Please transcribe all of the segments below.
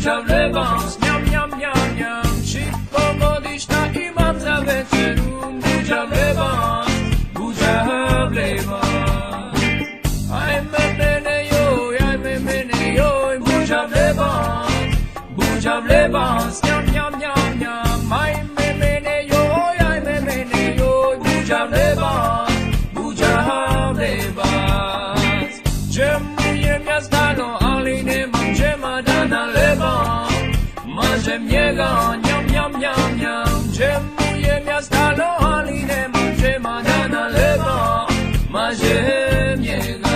Buja vlevans, njam, njam, njam, njam. Shqip po modishta imam za večeru. Buja vlevans, buja vlevans. Ajme mene joj, buja vlevans, njam, njam, njam, njam. Ajme mene joj, buja vlevans, Dżemujem ja stano, ali nemam dżema da nalewam. Marzem niego, njam, njam, njam, njam. Dżemujem ja stano, ali nemam dżema da nalewam. Marzem niego.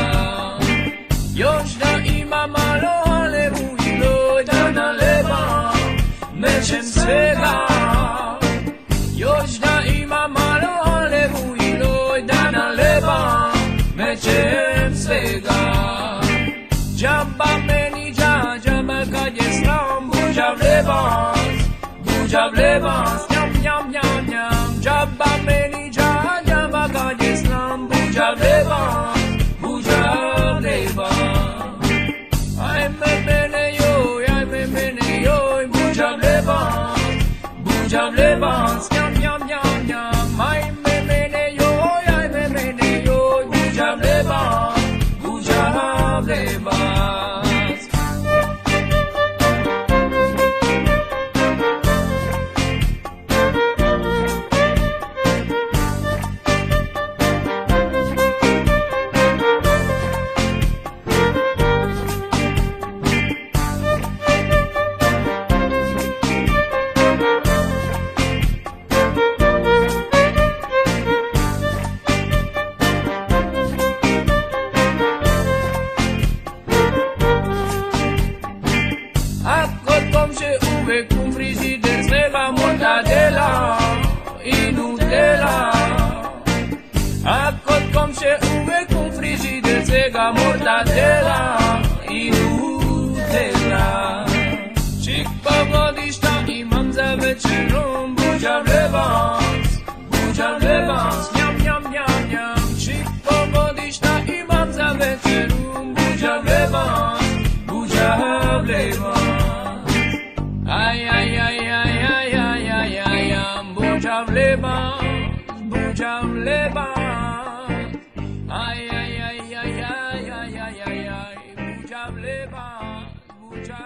Još da ima malo, ale ujlo da nalewam. Mečem svega. Još da ima malo, ale ujlo da nalewam. Mečem svega. Džaba meni džaba kad je sram. Buja vlevans, njam, njam, njam, njam. Džaba meni džaba kad je sram. Buja vlevans. Ajme mene joj, buja vlevans, njam, njam, njam, njam. Ajme mene joj, buja vlevans. Uvek un frigider svega mortadela i Nutella. A kod komše uvek un frigider svega mortadela i Nutella. Čik pogodišta imam za večerom. Buja vlevans, njam, njam, njam, njam. Čik pogodišta imam za večerom. Buja vlevans. Ay, ay, ay, ay, ay, ay, ay, ay, buja vlevans. Ay, ay, ay, ay, ay, ay, ay, ay, ay, buja vlevans, buja.